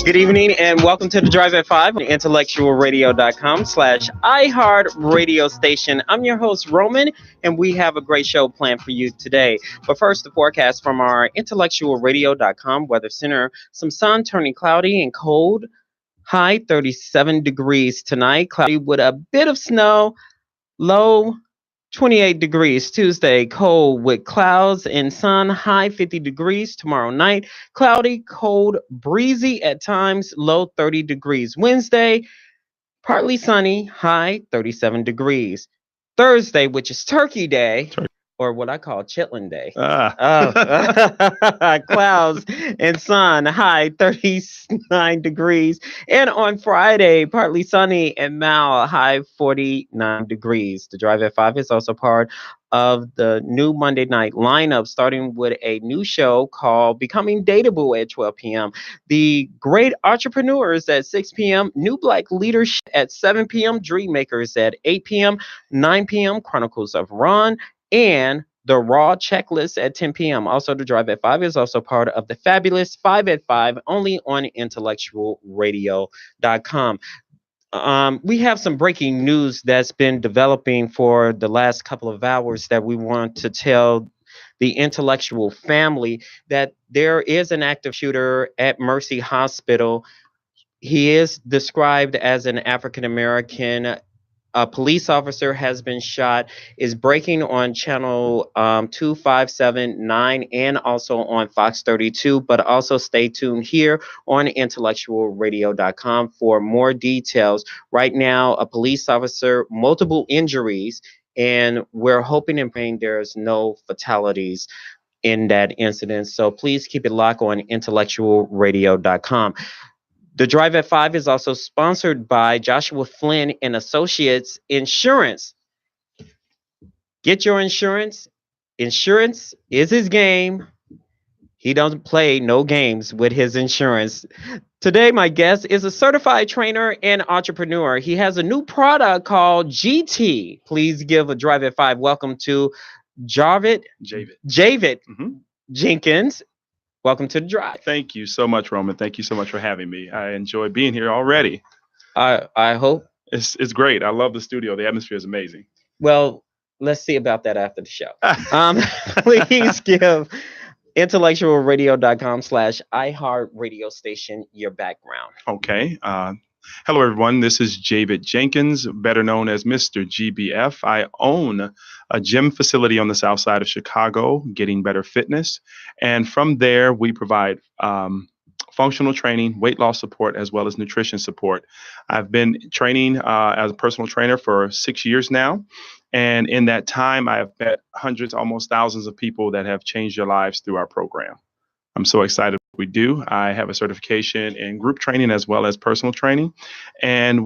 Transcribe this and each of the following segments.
Good evening and welcome to the Drive at 5 on IntellectualRadio.com/iHeart radio station. I'm your host, Roman, and we have a great show planned for you today. But first, the forecast from our IntellectualRadio.com weather center. Some sun turning cloudy and cold. High 37 degrees tonight. Cloudy with a bit of snow. Low 28 degrees Tuesday, cold with clouds and sun, high 50 degrees tomorrow night. Cloudy, cold, breezy at times, low 30 degrees. Wednesday, partly sunny, high 37 degrees. Thursday, which is Turkey Day, or what I call Chitlin Day. Clouds and sun, high 39 degrees. And on Friday, partly sunny and mild, high 49 degrees. The Drive at 5 is also part of the new Monday night lineup, starting with a new show called Becoming Dateable at 12 p.m. The Great Entrepreneurs at 6 p.m. New Black Leadership at 7 p.m. Dreammakers at 8 p.m. 9 p.m. Chronicles of Ron, and the Raw Checklist at 10 p.m. Also, the Drive at 5 is also part of the fabulous 5 at 5, only on IntellectualRadio.com. We have some breaking news that's been developing for the last couple of hours that we want to tell the intellectual family, that there is an active shooter at Mercy Hospital. He is described as an African American. A police officer has been shot, is breaking on channel 2579 and also on Fox 32, but also stay tuned here on IntellectualRadio.com for more details. Right now, a police officer, multiple injuries, and we're hoping and praying there's no fatalities in that incident. So please keep it locked on IntellectualRadio.com. The Drive at 5 is also sponsored by Joshua Flynn and Associates Insurance. Get your insurance. Insurance is his game. He doesn't play no games with his insurance. Today, my guest is a certified trainer and entrepreneur. He has a new product called GT. Please give a Drive at 5 welcome to Javid Jenkins. Welcome to the Drive. Thank you so much, Roman. Thank you so much for having me. I enjoy being here already. I hope. It's great. I love the studio. The atmosphere is amazing. Well, let's see about that after the show. Please give IntellectualRadio.com/iHeart radio station your background. Okay. Hello, everyone. This is Javid Jenkins, better known as Mr. GBF. I own a gym facility on the south side of Chicago, Getting Better Fitness. And from there, we provide functional training, weight loss support, as well as nutrition support. I've been training as a personal trainer for 6 years now. And in that time, I have met hundreds, almost thousands of people that have changed their lives through our program. I'm so excited we do. I have a certification in group training as well as personal training. And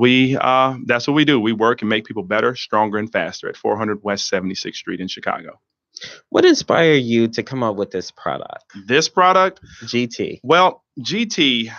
that's what we do. We work and make people better, stronger, and faster at 400 West 76th Street in Chicago. What inspired you to come up with this product? This product? GT. Well, GT,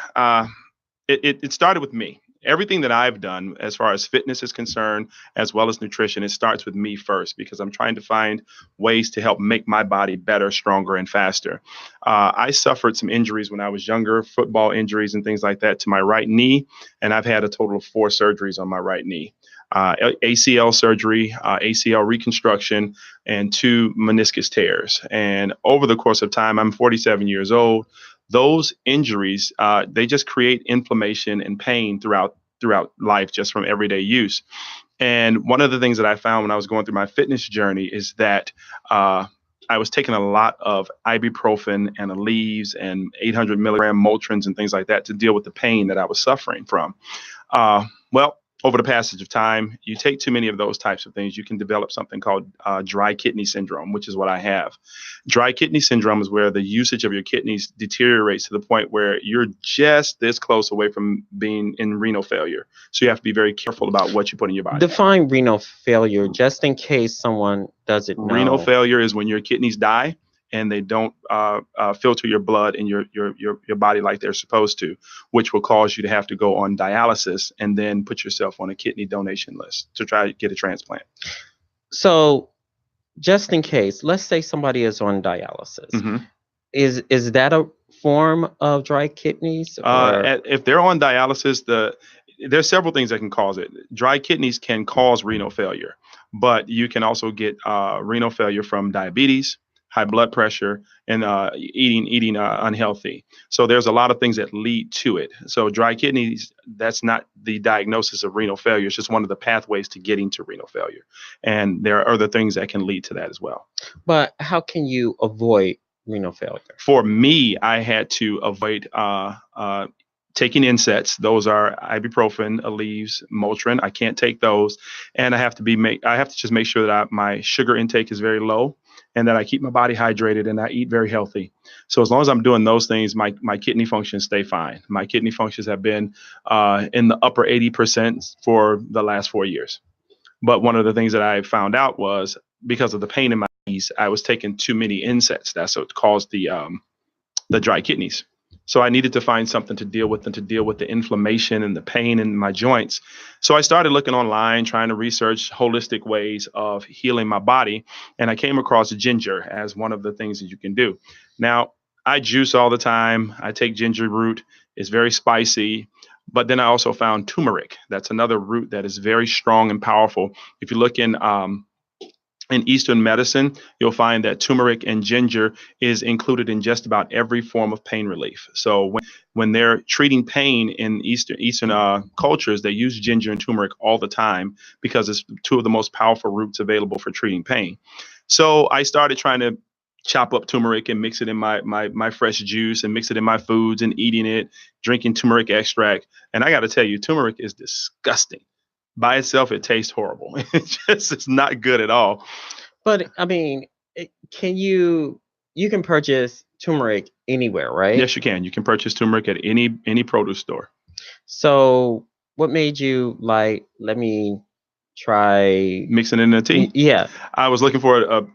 it started with me. Everything that I've done as far as fitness is concerned, as well as nutrition, it starts with me first, because I'm trying to find ways to help make my body better, stronger, and faster. I suffered some injuries when I was younger, football injuries and things like that to my right knee. And I've had a total of 4 surgeries on my right knee. ACL surgery, ACL reconstruction, and 2 meniscus tears. And over the course of time, I'm 47 years old. Those injuries, they just create inflammation and pain throughout life just from everyday use. And one of the things that I found when I was going through my fitness journey is that I was taking a lot of ibuprofen and Aleve and 800 milligram Motrins and things like that to deal with the pain that I was suffering from. Well, over the passage of time, you take too many of those types of things, you can develop something called dry kidney syndrome, which is what I have. Dry kidney syndrome is where the usage of your kidneys deteriorates to the point where you're just this close away from being in renal failure. So you have to be very careful about what you put in your body. Define renal failure, just in case someone doesn't know. Renal failure is when your kidneys die and they don't filter your blood in your body like they're supposed to, which will cause you to have to go on dialysis and then put yourself on a kidney donation list to try to get a transplant. So just in case, let's say somebody is on dialysis. Hmm. Is that a form of dry kidneys or? If they're on dialysis, there's several things that can cause it. Dry kidneys can cause renal failure, but you can also get renal failure from diabetes, high blood pressure, and eating unhealthy. So there's a lot of things that lead to it. So dry kidneys, that's not the diagnosis of renal failure. It's just one of the pathways to getting to renal failure, and there are other things that can lead to that as well. But how can you avoid renal failure? For me, I had to avoid taking NSAIDs. Those are ibuprofen, Aleve, Motrin. I can't take those, and I have to just make sure that my sugar intake is very low, and that I keep my body hydrated and I eat very healthy. So as long as I'm doing those things, my kidney functions stay fine. My kidney functions have been in the upper 80% for the last 4 years. But one of the things that I found out was because of the pain in my knees, I was taking too many NSAIDs. That's what caused the dry kidneys. So I needed to find something to deal with and to deal with the inflammation and the pain in my joints. So I started looking online, trying to research holistic ways of healing my body. And I came across ginger as one of the things that you can do. Now, I juice all the time. I take ginger root. It's very spicy. But then I also found turmeric. That's another root that is very strong and powerful. If you look in Eastern medicine, you'll find that turmeric and ginger is included in just about every form of pain relief. So when they're treating pain in Eastern cultures, they use ginger and turmeric all the time because it's two of the most powerful roots available for treating pain. So I started trying to chop up turmeric and mix it in my fresh juice and mix it in my foods and eating it, drinking turmeric extract. And I got to tell you, turmeric is disgusting. By itself, it tastes horrible. It's not good at all. But I mean, can you can purchase turmeric anywhere, right? Yes, you can. You can purchase turmeric at any produce store. So what made you like, let me try? Mixing it in a tea. Yeah. I was looking for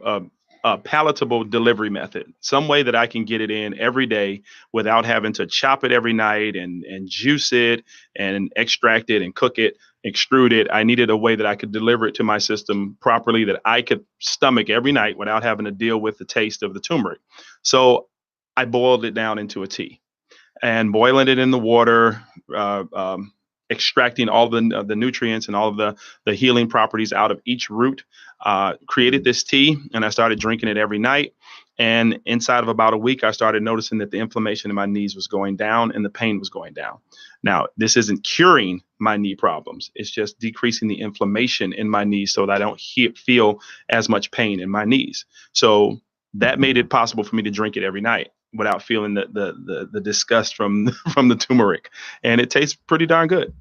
a palatable delivery method, some way that I can get it in every day without having to chop it every night and juice it and extract it and cook it, extrude it. I needed a way that I could deliver it to my system properly, that I could stomach every night without having to deal with the taste of the turmeric. So I boiled it down into a tea and boiling it in the water, uh, um, extracting all the nutrients and all of the healing properties out of each root. Created this tea, and I started drinking it every night. And inside of about a week, I started noticing that the inflammation in my knees was going down and the pain was going down. Now, this isn't curing my knee problems. It's just decreasing the inflammation in my knees so that I don't feel as much pain in my knees. So that made it possible for me to drink it every night without feeling the disgust from from the turmeric, and it tastes pretty darn good.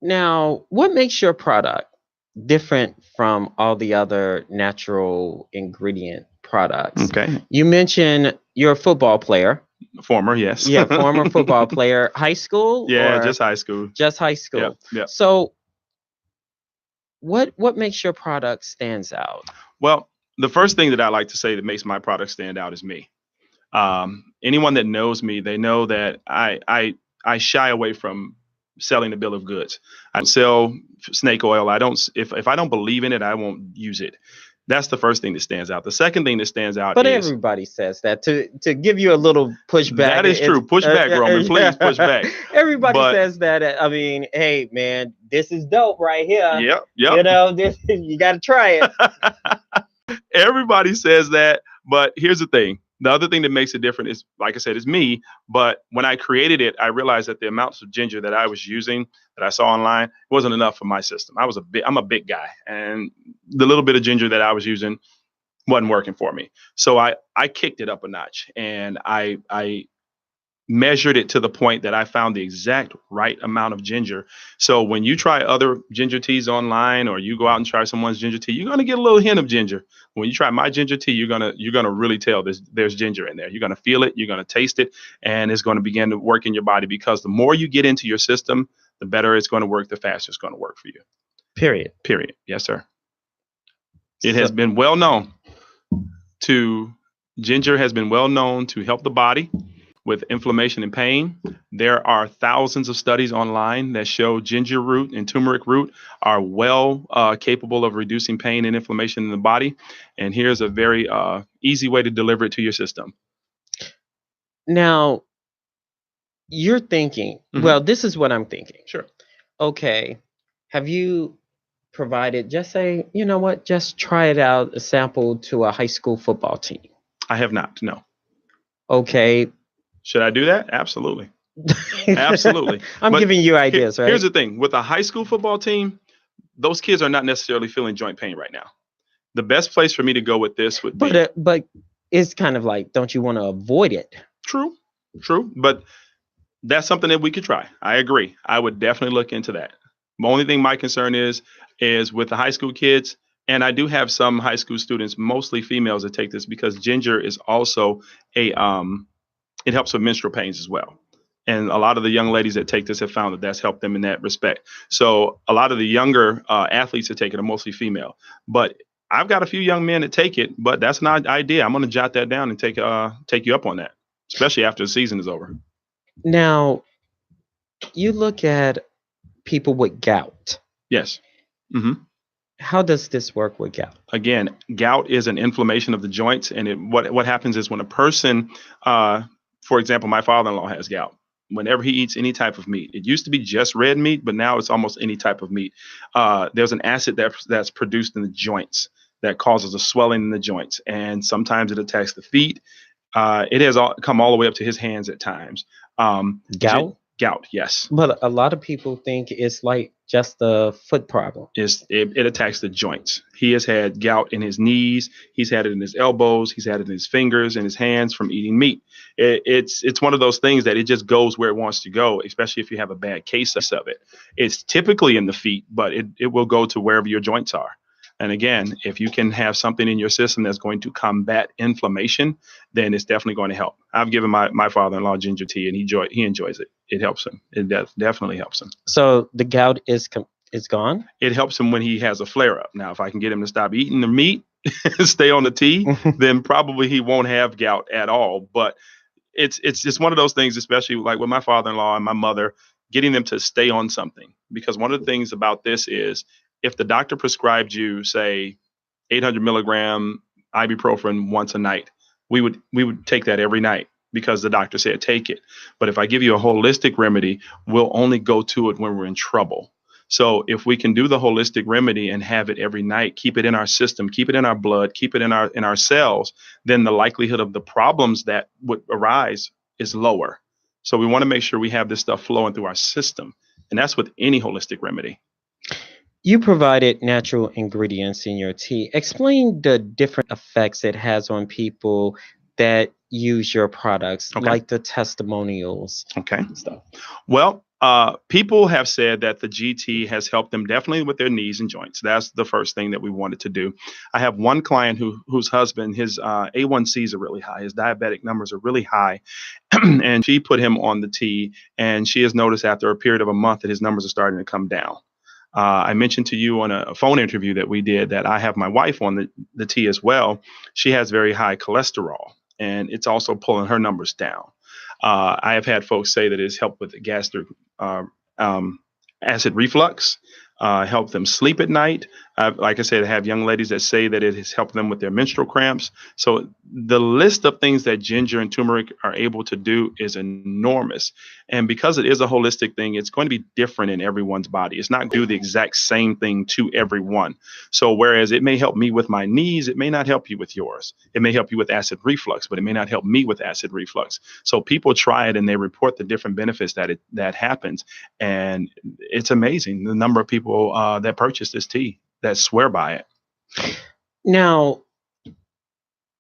Now, what makes your product different from all the other natural ingredient products? Okay. You mentioned you're a football player. Former, yes. Yeah, former football player. High school? Yeah, Or just high school. just high school? Yeah, yeah. So what makes your product stands out? Well, the first thing that I like to say that makes my product stand out is me. Anyone that knows me, they know that I shy away from selling a bill of goods. I don't sell snake oil. I don't if I don't believe in it, I won't use it. That's the first thing that stands out. The second thing that stands out But is everybody says that to give you a little pushback. that is true. Push back, Roman. Please push back. Everybody But says that. I mean, hey man, this is dope right here. yep, You yep. know, this you got to try it. Everybody says that, but here's the thing. The other thing that makes it different is, like I said, is me. But when I created it, I realized that the amounts of ginger that I was using, that I saw online, wasn't enough for my system. I'm a big guy, and the little bit of ginger that I was using wasn't working for me. So I kicked it up a notch, and I measured it to the point that I found the exact right amount of ginger. So when you try other ginger teas online, or you go out and try someone's ginger tea, you're gonna get a little hint of ginger. When you try my ginger tea, you're gonna really tell there's ginger in there. You're gonna feel it, you're gonna taste it, and it's gonna begin to work in your body, because the more you get into your system, the better it's gonna work, the faster it's gonna work for you. Period. Period. Yes, sir. It So- has been well known to Ginger has been well known to help the body, with inflammation and pain. There are thousands of studies online that show ginger root and turmeric root are well capable of reducing pain and inflammation in the body. And here's a very easy way to deliver it to your system. Now, you're thinking, well, this is what I'm thinking. Sure. Okay, have you provided, just say, you know what, just try it out, a sample to a high school football team? I have not, no. Okay. Should I do that? Absolutely. Absolutely. I'm But giving you ideas, right? Here's the thing. With a high school football team, those kids are not necessarily feeling joint pain right now. The best place for me to go with this would be... But it's kind of like, don't you want to avoid it? True. But that's something that we could try. I agree. I would definitely look into that. The only thing my concern is with the high school kids, and I do have some high school students, mostly females, that take this because ginger is also it helps with menstrual pains as well. And a lot of the young ladies that take this have found that that's helped them in that respect. So a lot of the younger athletes that take it are mostly female. But I've got a few young men that take it, but that's not an idea. I'm going to jot that down and take you up on that, especially after the season is over. Now, you look at people with gout. Yes. How does this work with gout? Again, gout is an inflammation of the joints. And what happens is when a person, for example, my father-in-law has gout. Whenever he eats any type of meat, it used to be just red meat, but now it's almost any type of meat. There's an acid that's produced in the joints that causes a swelling in the joints. And sometimes it attacks the feet. It has come all the way up to his hands at times. Gout? Gout, yes. But a lot of people think it's like just a foot problem. It attacks the joints. He has had gout in his knees. He's had it in his elbows. He's had it in his fingers and his hands from eating meat. It's one of those things that it just goes where it wants to go, especially if you have a bad case of it. It's typically in the feet, but it will go to wherever your joints are. And again, if you can have something in your system that's going to combat inflammation, then it's definitely going to help. I've given my father-in-law ginger tea, and he enjoys it. It helps him. It definitely helps him. So the gout is gone? It helps him when he has a flare-up. Now, if I can get him to stop eating the meat, stay on the tea, then probably he won't have gout at all. But it's just one of those things, especially like with my father-in-law and my mother, getting them to stay on something. Because one of the things about this is, if the doctor prescribed you, say, 800 milligram ibuprofen once a night, we would take that every night because the doctor said take it. But if I give you a holistic remedy, we'll only go to it when we're in trouble. So if we can do the holistic remedy and have it every night, keep it in our system, keep it in our blood, keep it in our cells, then the likelihood of the problems that would arise is lower. So we want to make sure we have this stuff flowing through our system. And that's with any holistic remedy. You provided natural ingredients in your tea. Explain the different effects it has on people that use your products, like the testimonials. Okay. Stuff. Well, people have said that the GT has helped them definitely with their knees and joints. That's the first thing that we wanted to do. I have one client whose husband, his A1Cs are really high. His diabetic numbers are really high. And she put him on the tea, and she has noticed after a period of a month that his numbers are starting to come down. I mentioned to you on a phone interview that we did that I have my wife on the tea as well. She has very high cholesterol, and it's also pulling her numbers down. I have had folks say that it's helped with the gastric acid reflux, help them sleep at night. Like I said, I have young ladies that say that it has helped them with their menstrual cramps. So the list of things that ginger and turmeric are able to do is enormous. And because it is a holistic thing, it's going to be different in everyone's body. It's not going to do the exact same thing to everyone. So whereas it may help me with my knees, it may not help you with yours. It may help you with acid reflux, but it may not help me with acid reflux. So people try it and they report the different benefits that happens. And it's amazing the number of people that purchase this tea that swear by it. Now,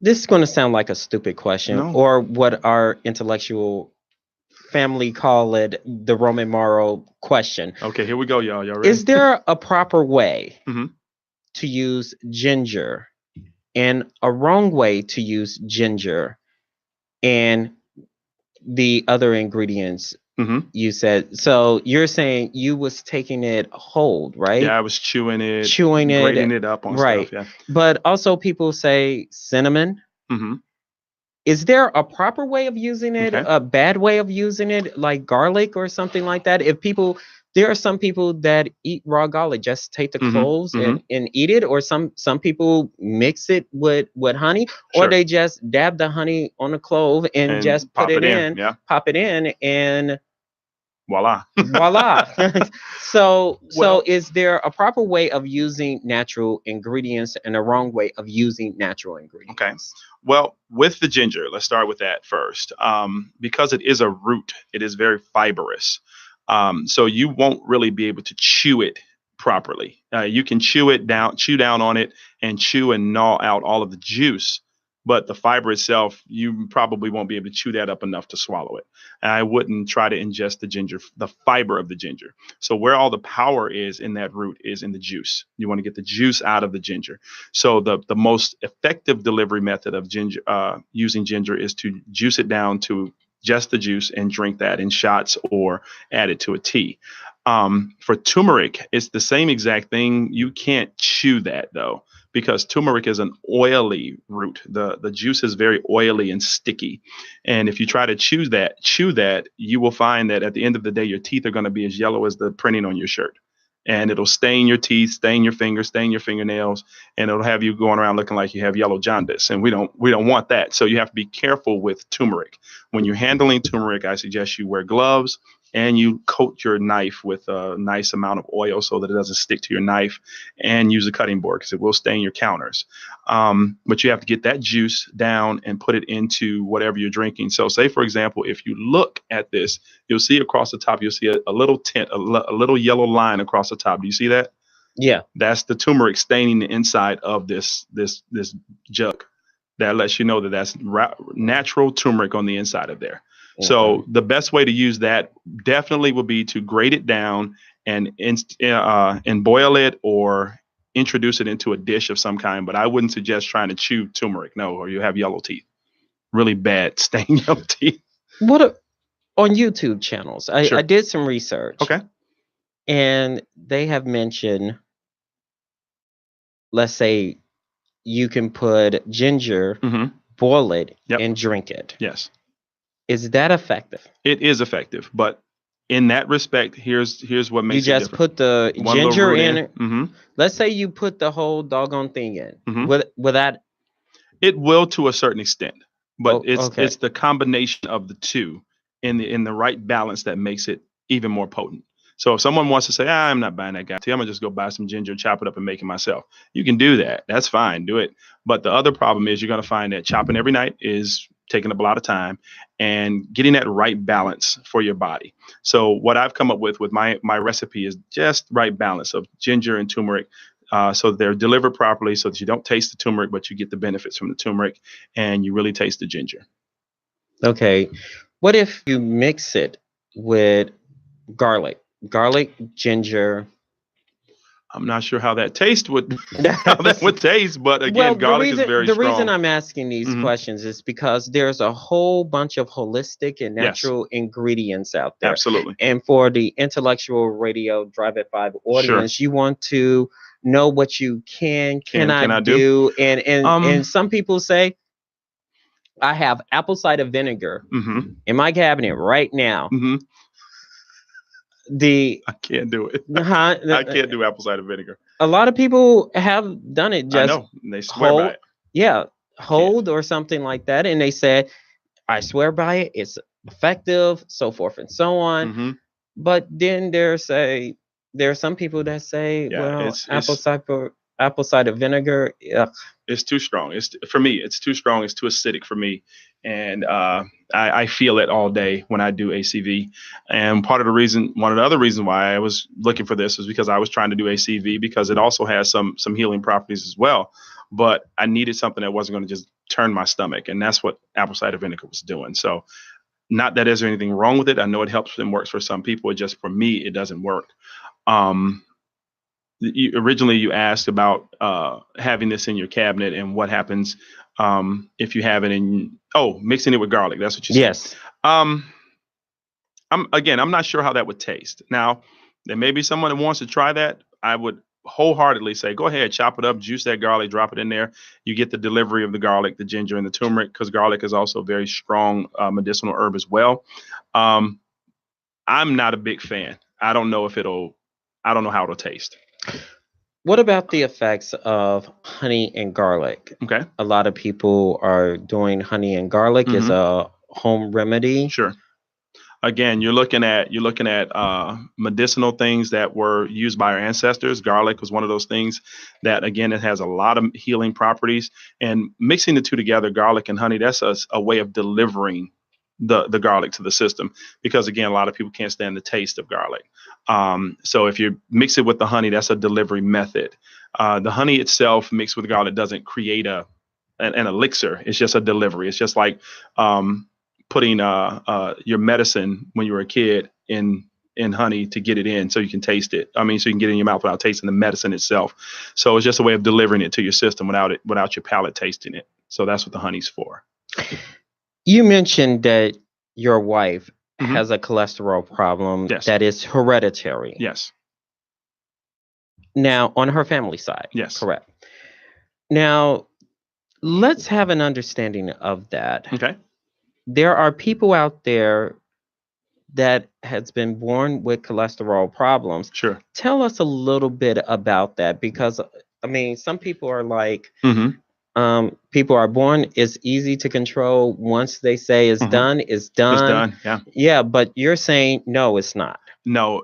this is going to sound like a stupid question, or what our intellectual family call it, the Roman Morrow question. Okay, here we go, y'all. Y'all ready? Is there a proper way to use ginger and a wrong way to use ginger and the other ingredients? You said, so you're saying you was taking it whole, right? Yeah, I was chewing it, grating it up on stuff. Yeah. But also people say cinnamon. is there a proper way of using it, Okay. a bad way of using it, like garlic or something like that? If people, there are some people that eat raw garlic, just take the Mm-hmm. cloves Mm-hmm. and eat it, or some people mix it with honey, or Sure. they just dab the honey on a clove and And just put pop it it in. in, Yeah. pop it in, and Voila. voila. So Well, is there a proper way of using natural ingredients and a wrong way of using natural okay. ingredients? Well, with the ginger, let's start with that first. Because it is a root, it is very fibrous. So you won't really be able to chew it properly. You can chew down on it, and chew and gnaw out all of the juice. But the fiber itself, you probably won't be able to chew that up enough to swallow it. And I wouldn't try to ingest the ginger, the fiber of the ginger. So where all the power is in that root is in the juice. You want to get the juice out of the ginger. So the most effective delivery method of ginger, using ginger, is to juice it down to just the juice and drink that in shots or add it to a tea. For turmeric, it's the same exact thing. You can't chew that though, because turmeric is an oily root. The juice is very oily and sticky. And if you try to chew that, you will find that at the end of the day, your teeth are going to be as yellow as the printing on your shirt. And it'll stain your teeth, stain your fingers, stain your fingernails, and it'll have you going around looking like you have yellow jaundice. And we don't want that. So you have to be careful with turmeric. When you're handling turmeric, I suggest you wear gloves and you coat your knife with a nice amount of oil so that it doesn't stick to your knife, and use a cutting board because it will stain your counters. But you have to get that juice down and put it into whatever you're drinking. So say, for example, if you look at this, you'll see across the top, you'll see a little tint, a little yellow line across the top. Do you see that? Yeah. That's the turmeric staining the inside of this jug. That lets you know that that's natural turmeric on the inside of there. Okay. So the best way to use that definitely would be to grate it down and boil it or introduce it into a dish of some kind. But I wouldn't suggest trying to chew turmeric, no, or you have yellow teeth, really bad stained yellow teeth. What a, on YouTube channels, I Sure. did some research, Okay. and they have mentioned, let's say, you can put ginger, Mm-hmm. boil it, Yep. and drink it. Yes. Is that effective? It is effective, but in that respect, here's what You makes it just different. put the One little ginger root in in. it. Mm-hmm. Let's say you put the whole doggone thing in. Mm-hmm. With that. It will to a certain extent, but Oh, it's okay. it's the combination of the two in the right balance that makes it even more potent. So if someone wants to say, I'm not buying that guy tea, I'm gonna just go buy some ginger, chop it up, and make it myself. You can do that. That's fine. Do it. But the other problem is you're gonna find that chopping every night is taking up a lot of time, and getting that right balance for your body. So what I've come up with my recipe is just right balance of ginger and turmeric, so they're delivered properly so that you don't taste the turmeric, but you get the benefits from the turmeric and you really taste the ginger. Okay. What if you mix it with garlic? Garlic, ginger. I'm not sure how that taste would how that would taste, but Well, again, garlic is very the reason strong. I'm asking these Hmm. questions is because there's a whole bunch of holistic and Yes, natural ingredients out there. absolutely. And for the intellectual radio Drive at Five Sure. audience, you want to know what you Can I cannot do? do. And Um. some people say, I have apple cider vinegar Hmm. in my cabinet right now. Hmm. The I can't do it. huh, I can't do apple cider vinegar. a lot of people have done it, I just know. And they swear by hold, it. yeah, I can't. hold or something like that, and they said, I swear by it, it's effective, so forth and so on. Hmm. But then there are some people that say, Yeah. well, It's apple cider vinegar, ugh. it's too strong. It's for me. It's too strong. It's too acidic for me, and I feel it all day when I do ACV. And one of the other reasons why I was looking for this was because I was trying to do ACV because it also has some healing properties as well. But I needed something that wasn't going to just turn my stomach, and that's what apple cider vinegar was doing. So, not that there's anything wrong with it. I know it helps and works for some people. It just, for me, it doesn't work. Um, Originally you asked about having this in your cabinet and what happens if you have it in, mixing it with garlic. That's what you said. Yes. um, I'm not sure how that would taste. Now there may be someone that wants to try that. I would wholeheartedly say, go ahead, chop it up, juice that garlic, drop it in there. You get the delivery of the garlic, the ginger, and the turmeric, because garlic is also a very strong medicinal herb as well. Um, I'm not a big fan. I don't know how it'll taste. What about the effects of honey and garlic? Okay. A lot of people are doing honey and garlic as Hmm. a home remedy. Sure. Again, you're looking at medicinal things that were used by our ancestors. Garlic was one of those things that, again, it has a lot of healing properties. And mixing the two together, garlic and honey, that's a way of delivering the garlic to the system. Because again, a lot of people can't stand the taste of garlic. So if you mix it with the honey, that's a delivery method. The honey itself mixed with garlic doesn't create an elixir. It's just a delivery. It's just like putting your medicine when you were a kid in honey to get it in so you can taste it. I mean, so you can get it in your mouth without tasting the medicine itself. So it's just a way of delivering it to your system without your palate tasting it. So that's what the honey's for. You mentioned that your wife Hmm. has a cholesterol problem Yes. that is hereditary. Yes. Now, on her family side. Yes. Correct. Now, let's have an understanding of that. Okay. There are people out there that has been born with cholesterol problems. Sure. Tell us a little bit about that, because I mean, some people are like, Hmm. people are born, it's easy to control. Once they say it's done, it's done. It's done. Yeah. Yeah, but you're saying no, it's not. No,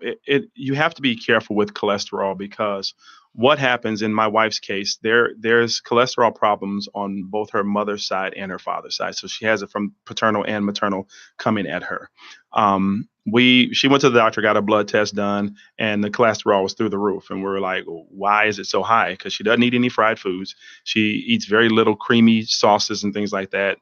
you have to be careful with cholesterol, because what happens in my wife's case, there's cholesterol problems on both her mother's side and her father's side. So she has it from paternal and maternal coming at her. She went to the doctor, got a blood test done, and the cholesterol was through the roof. And we were like, why is it so high? Because she doesn't eat any fried foods. She eats very little creamy sauces and things like that.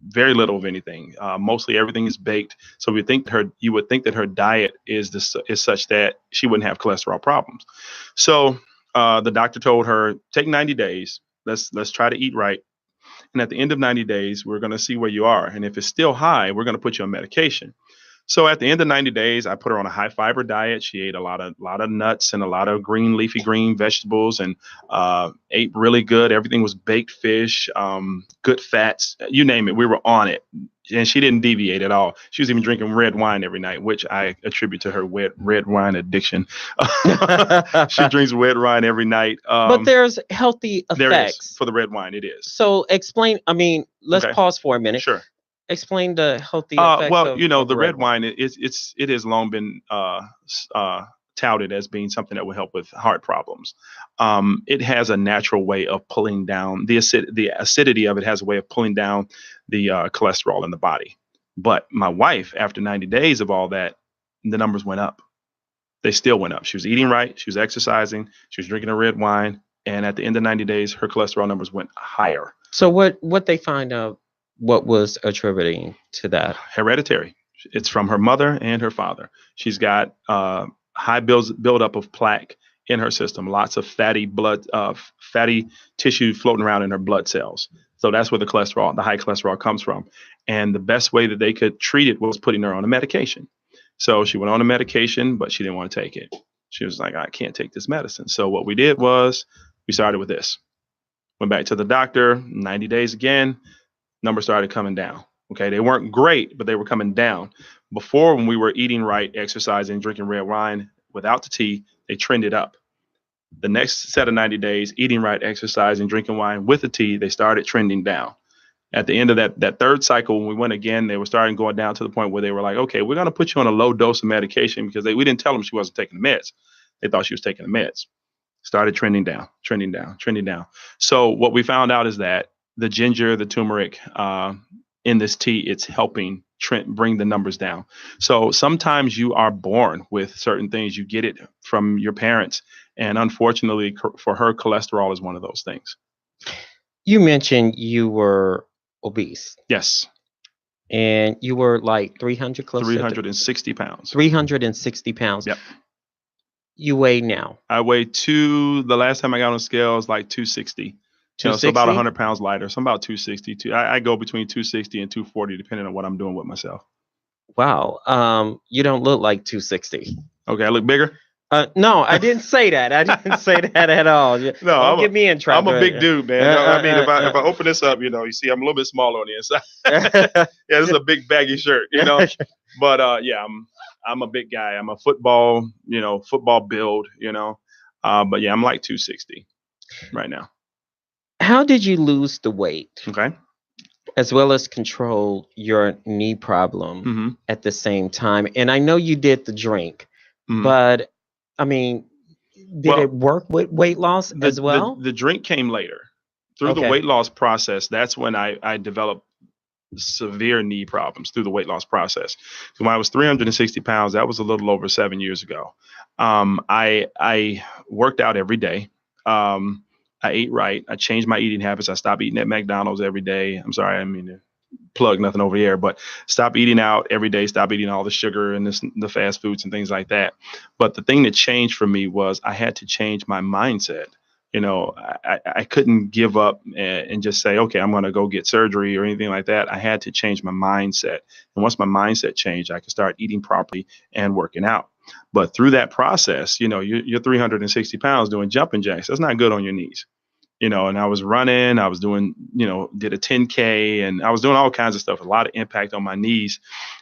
Very little of anything. Mostly everything is baked. So you would think that her diet is such that she wouldn't have cholesterol problems. So the doctor told her, take 90 days. Let's try to eat right. And at the end of 90 days, we're going to see where you are. And if it's still high, we're going to put you on medication. So at the end of 90 days, I put her on a high fiber diet. She ate a lot of nuts and a lot of leafy green vegetables, and ate really good. Everything was baked fish, good fats, you name it. We were on it. And she didn't deviate at all. She was even drinking red wine every night, which I attribute to her red wine addiction. She drinks red wine every night. But there's healthy There effects. is for the red wine. It is. So explain, I mean, let's Okay. pause for a minute. Sure. Explain the healthy effects Well, of the red wine, it has long been touted as being something that will help with heart problems. It has a natural way of pulling down the acidity of it has a way of pulling down the cholesterol in the body. But my wife, after 90 days of all that, the numbers went up. They still went up. She was eating right. She was exercising. She was drinking a red wine. And at the end of 90 days, her cholesterol numbers went higher. So what they find out, what was attributing to that? Hereditary. It's from her mother and her father. She's got high buildup of plaque in her system, lots of fatty tissue floating around in her blood cells. So that's where the high cholesterol comes from. And the best way that they could treat it was putting her on a medication. So she went on a medication, but she didn't want to take it. She was like, I can't take this medicine. So what we did was we started with this. Went back to the doctor, 90 days again, numbers started coming down. Okay, they weren't great, but they were coming down. Before, when we were eating right, exercising, drinking red wine without the tea, they trended up. The next set of 90 days, eating right, exercising, drinking wine with the tea, they started trending down. At the end of that third cycle, when we went again, they were starting going down to the point where they were like, okay, we're going to put you on a low dose of medication, because we didn't tell them she wasn't taking the meds. They thought she was taking the meds. Started trending down. So what we found out is that the ginger, the turmeric in this tea, it's helping bring the numbers down. So sometimes you are born with certain things. You get it from your parents. And unfortunately for her, cholesterol is one of those things. You mentioned you were obese. Yes. And you were like 300 close 360 pounds. 360 pounds. Yep. You weigh now? I weigh the last time I got on scales, like 260. So about 100 pounds lighter. So I'm about 260. I go between 260 and 240, depending on what I'm doing with myself. Wow. You don't look like 260. Okay, I look bigger? No, I didn't say that. I didn't say that at all. No, Don't get me in I'm trouble. a big dude, man. No, I mean, if I open this up, you see, I'm a little bit smaller on the inside. Yeah, this is a big baggy shirt. But yeah, I'm a big guy. I'm a football build. But yeah, I'm like 260 right now. How did you lose the weight Okay. as well as control your knee problem Mm-hmm. at the same time? And I know you did the drink, Mm-hmm. but I mean, did it Well, work with weight loss the, as the well? the drink came later. Through the Okay. weight loss process, that's when I developed severe knee problems through the weight loss process. So when I was 360 pounds, that was a little over 7 years ago. I worked out every day. I ate right. I changed my eating habits. I stopped eating at McDonald's every day. I'm sorry, I mean to plug nothing over here, but stop eating out every day. Stop eating all the sugar and the fast foods and things like that. But the thing that changed for me was I had to change my mindset. I couldn't give up and just say, okay, I'm going to go get surgery or anything like that. I had to change my mindset. And once my mindset changed, I could start eating properly and working out. But through that process, you're 360 pounds doing jumping jacks. That's not good on your knees. And I was running, I was doing, did a 10K, and I was doing all kinds of stuff, a lot of impact on my knees.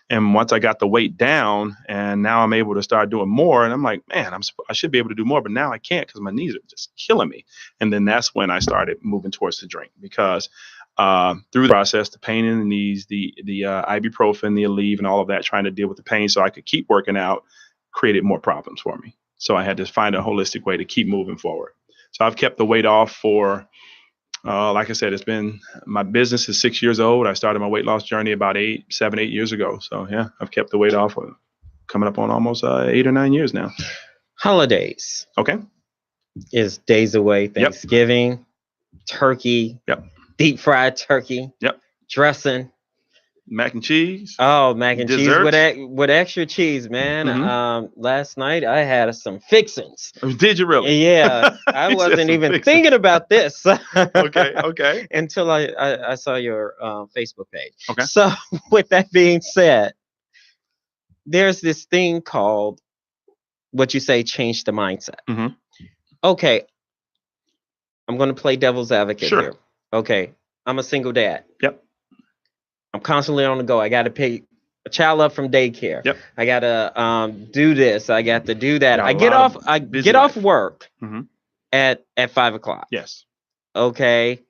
And once I got the weight down, and now I'm able to start doing more, and I'm like, man, I should be able to do more, but now I can't because my knees are just killing me. And then that's when I started moving towards the drink, because through the process, the pain in the knees, the ibuprofen, the Aleve, and all of that, trying to deal with the pain so I could keep working out, created more problems for me. So I had to find a holistic way to keep moving forward. So I've kept the weight off for, like I said, my business is 6 years old. I started my weight loss journey about 7, 8 years ago. So yeah, I've kept the weight off for coming up on almost 8 or 9 years now. Holidays Okay. is days away. Yep. Thanksgiving, turkey, Yep. deep fried turkey, Yep. dressing. Mac and cheese. Oh, mac and Desserts. cheese with extra cheese, man. Mm-hmm. Last night I had some fixins. Did you really? Yeah, I You said wasn't some even fixins. thinking about this. Okay. Until I saw your Facebook page. Okay. So, with that being said, there's this thing called what you say, change the mindset. Mm-hmm. Okay, I'm going to play devil's advocate Sure. here. Okay, I'm a single dad. Yep. I'm constantly on the go. I got to pick a child up from daycare. Yep. I got to do this. I got to do that. Got I a get lot off. of I busy get off life. work Mm-hmm. at 5:00. Yes. Okay.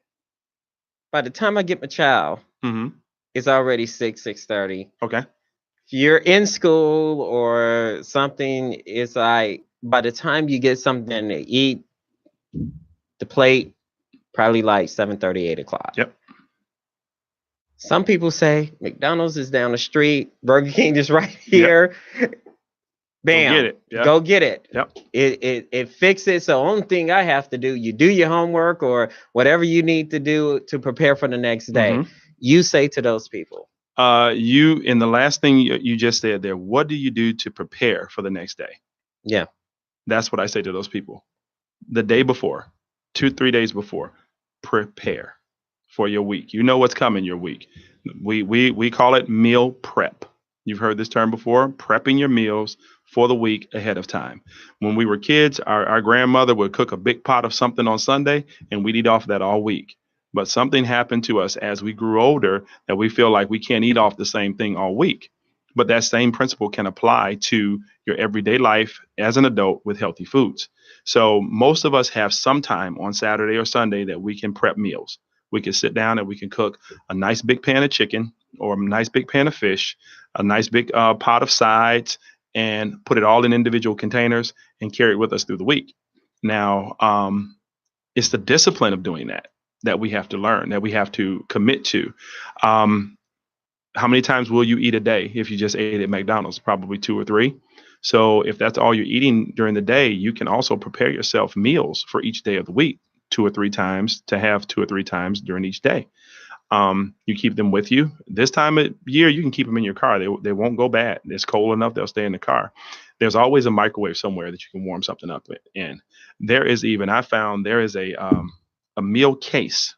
By the time I get my child, Mm-hmm. it's already 6:30. Okay. If you're in school or something, it's like by the time you get something to eat, the plate probably like 7:30, 8:00. Yep. Some people say McDonald's is down the street, Burger King is right here. Yep. Bam. Go get it. Yep. Go get it. Yep. It fixes. So only thing I have to do, you do your homework or whatever you need to do to prepare for the next day. Mm-hmm. You say to those people. In the last thing you just said there, what do you do to prepare for the next day? Yeah. That's what I say to those people. The day before, 2-3 days before, prepare for your week. You know what's coming your week. We call it meal prep. You've heard this term before, prepping your meals for the week ahead of time. When we were kids, our grandmother would cook a big pot of something on Sunday and we'd eat off that all week. But something happened to us as we grew older that we feel like we can't eat off the same thing all week. But that same principle can apply to your everyday life as an adult with healthy foods. So most of us have some time on Saturday or Sunday that we can prep meals. We can sit down and we can cook a nice big pan of chicken or a nice big pan of fish, a nice big pot of sides, and put it all in individual containers and carry it with us through the week. Now, it's the discipline of doing that we have to learn, that we have to commit to. How many times will you eat a day if you just ate at McDonald's? Probably 2 or 3. So if that's all you're eating during the day, you can also prepare yourself meals for each day of the week, 2 or 3 times, to have 2 or 3 times during each day. You keep them with you. This time of year, you can keep them in your car. They won't go bad. It's cold enough, they'll stay in the car. There's always a microwave somewhere that you can warm something up in. I found there is a meal case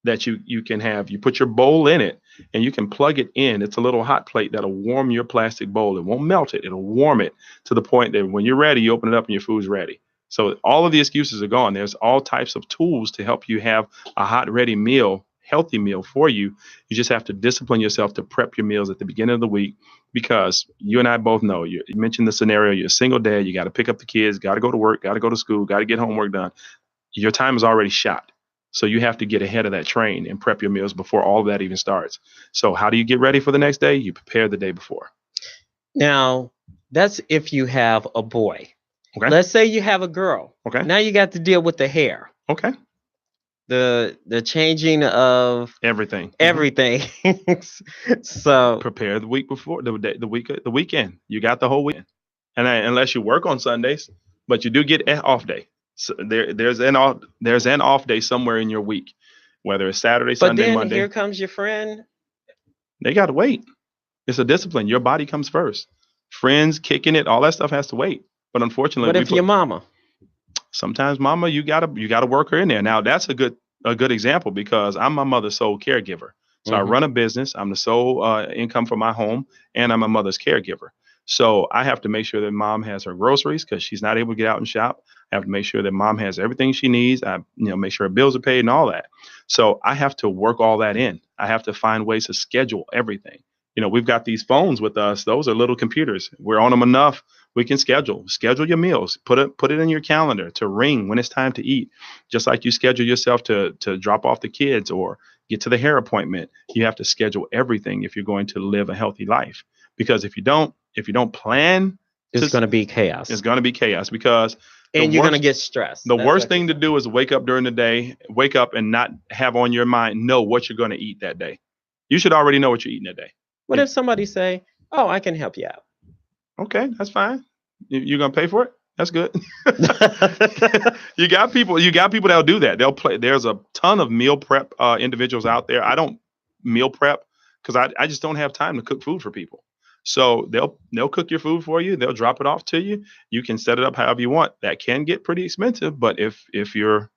that you can have. You put your bowl in it and you can plug it in. It's a little hot plate that'll warm your plastic bowl. It won't melt it. It'll warm it to the point that when you're ready, you open it up and your food's ready. So all of the excuses are gone. There's all types of tools to help you have a hot, ready meal, healthy meal for you. You just have to discipline yourself to prep your meals at the beginning of the week, because you and I both know, you mentioned the scenario, you're a single dad, you got to pick up the kids, got to go to work, got to go to school, got to get homework done. Your time is already shot. So you have to get ahead of that train and prep your meals before all of that even starts. So how do you get ready for the next day? You prepare the day before. Now, that's if you have a boy. Okay. Let's say you have a girl. Okay. Now you got to deal with the hair. Okay. The changing of everything. So prepare the week before, the weekend. You got the whole weekend. And unless you work on Sundays, but you do get an off day. So there's an off day somewhere in your week, whether it's Saturday, Sunday, but then Monday. Here comes your friend. They got to wait. It's a discipline. Your body comes first. Friends, kicking it, all that stuff has to wait. But unfortunately, what if your mama? Sometimes mama, you gotta work her in there. Now that's a good example, because I'm my mother's sole caregiver. So I run a business. I'm the sole income for my home, and I'm my mother's caregiver. So I have to make sure that mom has her groceries, because she's not able to get out and shop. I have to make sure that mom has everything she needs. I make sure her bills are paid and all that. So I have to work all that in. I have to find ways to schedule everything. We've got these phones with us. Those are little computers. We're on them enough. We can schedule your meals, put it in your calendar to ring when it's time to eat. Just like you schedule yourself to drop off the kids or get to the hair appointment. You have to schedule everything if you're going to live a healthy life. Because if you don't plan, it's going to be chaos. It's going to be chaos, because you're going to get stressed. The worst thing to do is wake up during the day, wake up and not have on your mind, know what you're going to eat that day. You should already know what you're eating that day. What if somebody say, "Oh, I can help you out"? Okay, that's fine. You're gonna pay for it? That's good. You got people that'll do that. They'll play. There's a ton of meal prep individuals out there. I don't meal prep because I just don't have time to cook food for people. So they'll cook your food for you. They'll drop it off to you. You can set it up however you want. That can get pretty expensive, but if you're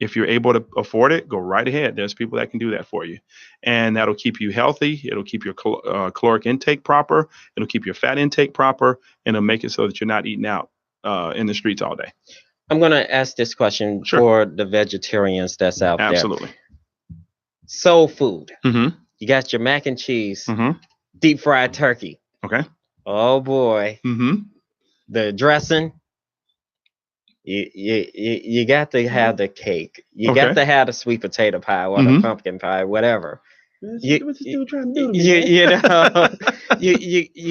able to afford it, go right ahead. There's people that can do that for you. And that'll keep you healthy. It'll keep your caloric intake proper. It'll keep your fat intake proper. And it'll make it so that you're not eating out in the streets all day. I'm going to ask this question for the vegetarians that's out there. Absolutely. Soul food. Mm-hmm. You got your mac and cheese, deep fried turkey. Okay. Oh, boy. Mm-hmm. The dressing. You got to have the cake. You got to have the sweet potato pie or the pumpkin pie, whatever. You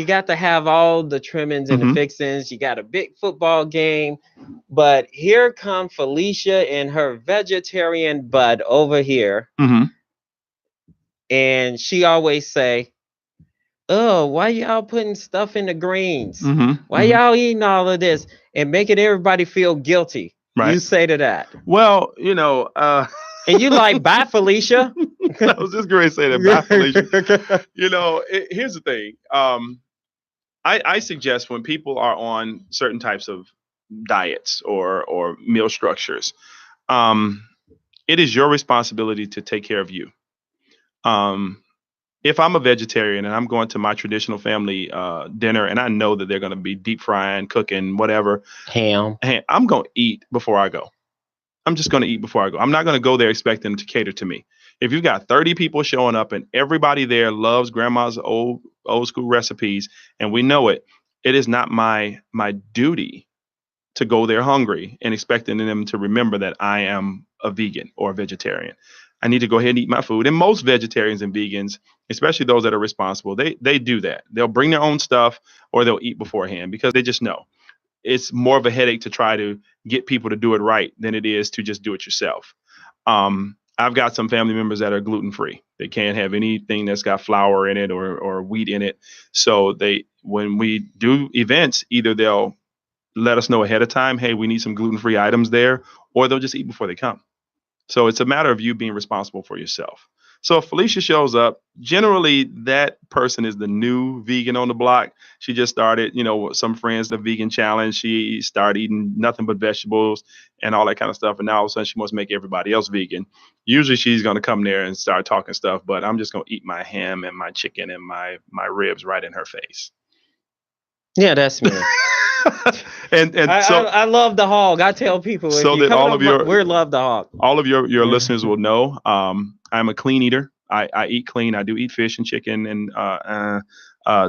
got to have all the trimmings and the fixings. You got a big football game, but here come Felicia and her vegetarian bud over here, and she always say, "Oh, why y'all putting stuff in the greens? Why y'all eating all of this?" And making everybody feel guilty. Right. You say to that. Well, and you like, "Bye, Felicia." I was just going to say that. Bye, Felicia. Here's the thing. I suggest when people are on certain types of diets or meal structures, it is your responsibility to take care of you. If I'm a vegetarian and I'm going to my traditional family dinner and I know that they're going to be deep frying, cooking, whatever, ham, I'm going to eat before I go. I'm just going to eat before I go. I'm not going to go there expecting them to cater to me. If you've got 30 people showing up and everybody there loves grandma's old school recipes and we know it, it is not my duty to go there hungry and expecting them to remember that I am a vegan or a vegetarian. I need to go ahead and eat my food. And most vegetarians and vegans, especially those that are responsible, they do that. They'll bring their own stuff or they'll eat beforehand because they just know. It's more of a headache to try to get people to do it right than it is to just do it yourself. I've got some family members that are gluten-free. They can't have anything that's got flour in it or wheat in it. So when we do events, either they'll let us know ahead of time, hey, we need some gluten-free items there, or they'll just eat before they come. So it's a matter of you being responsible for yourself. So if Felicia shows up, generally that person is the new vegan on the block. She just started, with some friends, the vegan challenge. She started eating nothing but vegetables and all that kind of stuff. And now all of a sudden she wants to make everybody else vegan. Usually she's going to come there and start talking stuff, but I'm just going to eat my ham and my chicken and my ribs right in her face. Yeah, that's me. and I, so I love the hog. I tell people, so if you that come up, we love the hog. all of your listeners will know, I'm a clean eater. I eat clean. I do eat fish and chicken and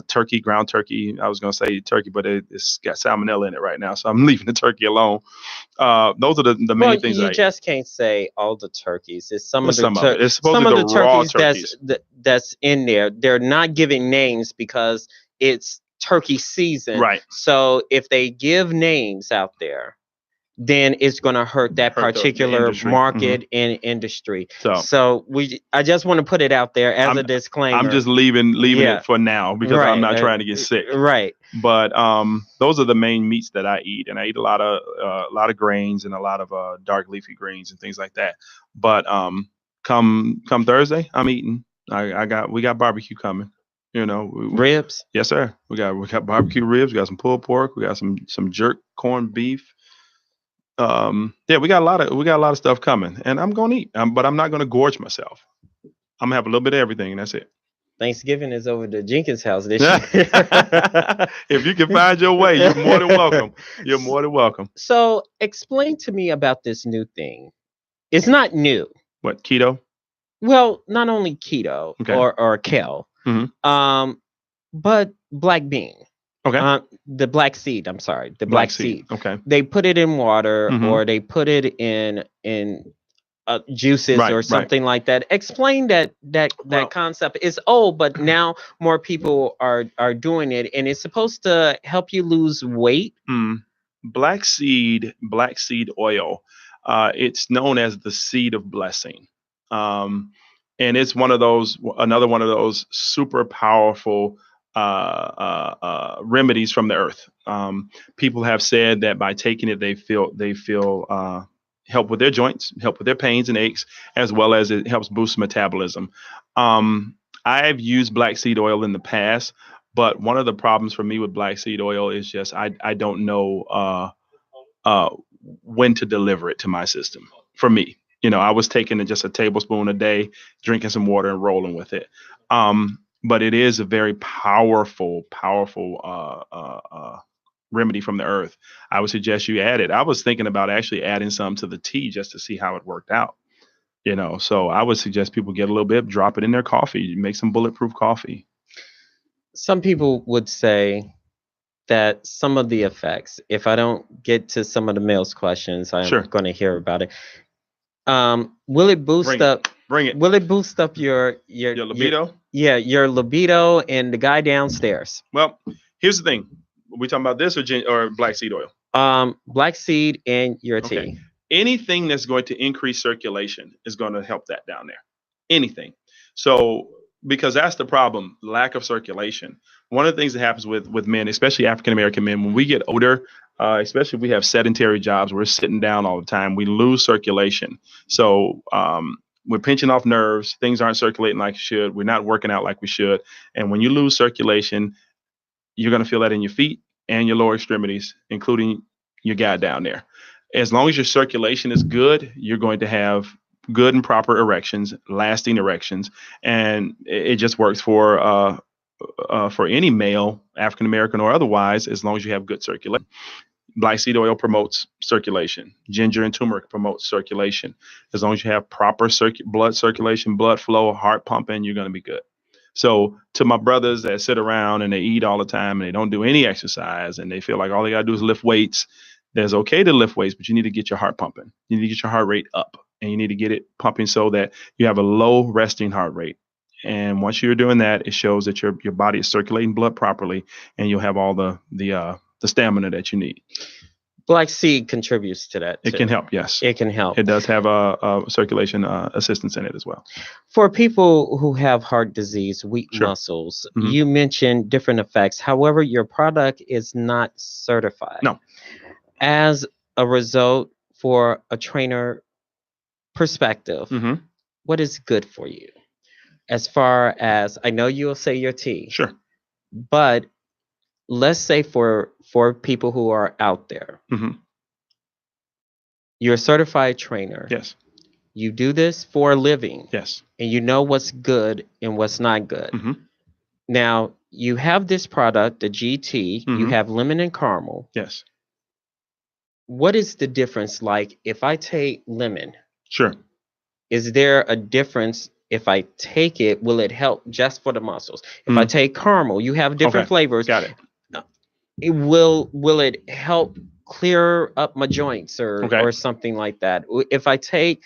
turkey, ground turkey. I was going to say turkey, but it's got salmonella in it right now, so I'm leaving the turkey alone. Those are the main Well, things that you I eat. just can't say all the turkeys. It's some of the Some of it. It's supposed some to of be the the raw turkeys turkeys. that's in there. They're not giving names because it's turkey season. Right. So if they give names out there, then it's going to hurt that Hurt the particular industry. market and industry. So So I just want to put it out there as a I'm disclaimer. just leaving Yeah. it for now because I'm not trying to get sick. Right. But those are the main meats that I eat, and I eat a lot of grains and a lot of dark leafy greens and things like that. But come Thursday, I'm eating. We got barbecue coming. Ribs. Yes, sir. We got barbecue ribs. We got some pulled pork. We got some jerk corned beef. Yeah, we got a lot of stuff coming, and I'm gonna eat. But I'm not gonna gorge myself. I'm gonna have a little bit of everything, and that's it. Thanksgiving is over to Jenkins' house this year. If you can find your way, you're more than welcome. You're more than welcome. So explain to me about this new thing. It's not new. What, keto? Well, not only keto Okay. or kale, but black bean. Okay. The black seed. I'm sorry, the Black black seed. Okay. They put it in water or they put it in juices or something like that. Explain that concept. It's old, but now more people are doing it, and it's supposed to help you lose weight. Black seed oil. It's known as the seed of blessing, and it's another one of those super powerful remedies from the earth. People have said that by taking it, they feel help with their joints, help with their pains and aches, as well as it helps boost metabolism. I've used black seed oil in the past, but one of the problems for me with black seed oil is just I don't know when to deliver it to my system. For me, I was taking just a tablespoon a day, drinking some water and rolling with it. But it is a very powerful remedy from the earth. I would suggest you add it. I was thinking about actually adding some to the tea just to see how it worked out. So I would suggest people get a little bit, drop it in their coffee, make some bulletproof coffee. Some people would say that some of the effects, if I don't get to some of the males' questions, I'm going to hear about it. Will it boost Bring it. Will it boost up your libido? Your libido and the guy downstairs. Well, here's the thing. Are we talking about this or black seed oil? Black seed and your tea. Anything that's going to increase circulation is going to help that down there. Anything. So, because that's the problem, lack of circulation. One of the things that happens with men, especially African American men, when we get older, especially if we have sedentary jobs, we're sitting down all the time, we lose circulation. So we're pinching off nerves. Things aren't circulating like it should. We're not working out like we should. And when you lose circulation, you're going to feel that in your feet and your lower extremities, including your guy down there. As long as your circulation is good, you're going to have good and proper erections, lasting erections, and it just works for any male, African American or otherwise, as long as you have good circulation. Black seed oil promotes circulation. Ginger and turmeric promotes circulation. As long as you have proper blood circulation, blood flow, heart pumping, you're going to be good. So to my brothers that sit around and they eat all the time and they don't do any exercise and they feel like all they got to do is lift weights, it's okay to lift weights, but you need to get your heart pumping. You need to get your heart rate up and you need to get it pumping so that you have a low resting heart rate. And once you're doing that, it shows that your body is circulating blood properly and you'll have all the stamina that you need. Black seed contributes to that. It can help, yes. It can help. It does have a circulation assistance in it as well. For people who have heart disease, weak muscles, you mentioned different effects. However, your product is not certified. No. As a result, for a trainer perspective, what is good for you? as far as I know you'll say your tea, Sure. but let's say for people who are out there, Hmm. you're a certified trainer. Yes. You do this for a living, Yes. and you know what's good and what's not good. Hmm. Now, you have this product, the GT, you Hmm. have lemon and caramel. Yes. What is the difference like if I take lemon? Sure. Is there a difference if I take it? Will it help just for the muscles? If I Mm. take caramel, you have different Okay. flavors. Got it. Will it help clear up my joints Okay. or something like that? If I take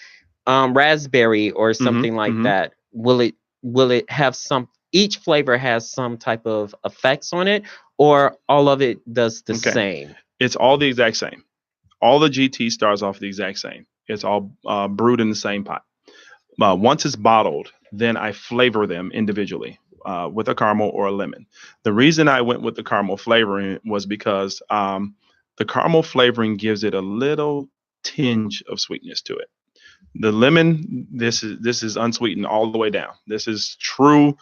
raspberry or Hmm. something like Hmm. that, will it have some? Each flavor has some type of effects on it, or all of it does the Okay. same. It's all the exact same. All the GT starts off the exact same. It's all brewed in the same pot. Once it's bottled, then I flavor them individually with a caramel or a lemon. The reason I went with the caramel flavoring was because the caramel flavoring gives it a little tinge of sweetness to it. The lemon, this is unsweetened all the way down. This is true.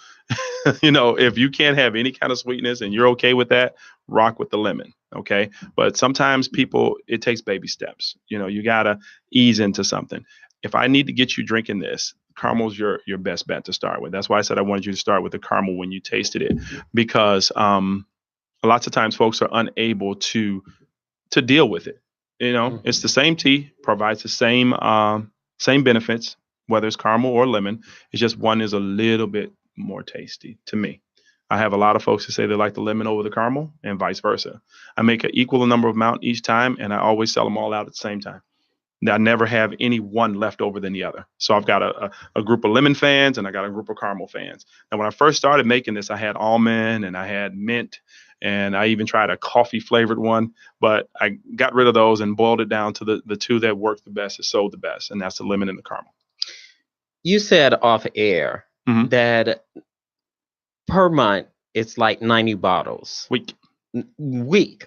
If you can't have any kind of sweetness and you're okay with that, rock with the lemon. Okay. But sometimes people, it takes baby steps. You gotta ease into something. If I need to get you drinking this, caramel's your best bet to start with. That's why I said I wanted you to start with the caramel when you tasted it, because lots of times folks are unable to deal with it. It's the Mhm. same tea, provides the same benefits, whether it's caramel or lemon. It's just one is a little bit more tasty to me. I have a lot of folks that say they like the lemon over the caramel, and vice versa. I make an equal number of amount each time, and I always sell them all out at the same time. I never have any one left over than the other. So I've got a group of lemon fans and I got a group of caramel fans. And when I first started making this, I had almond and I had mint and I even tried a coffee flavored one, but I got rid of those and boiled it down to the two that worked the best, that sold the best, and that's the lemon and the caramel. You said off air Hmm. that per month it's like 90 bottles. Week. A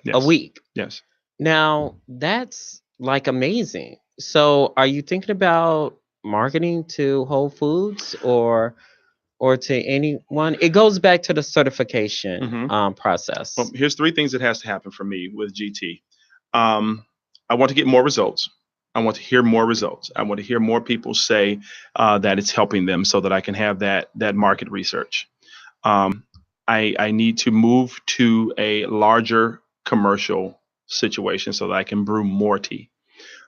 Yes. week. Yes. Now, that's like amazing. So, are you thinking about marketing to Whole Foods or to anyone? It goes back to the certification Hmm. Well, process. here's three things that has to happen for me with GT. Um, I want to get more results. I want to hear more results. I want to hear more people say that it's helping them, so that I can have that market research. Um, I need to move to a larger commercial situation so that I can brew more tea.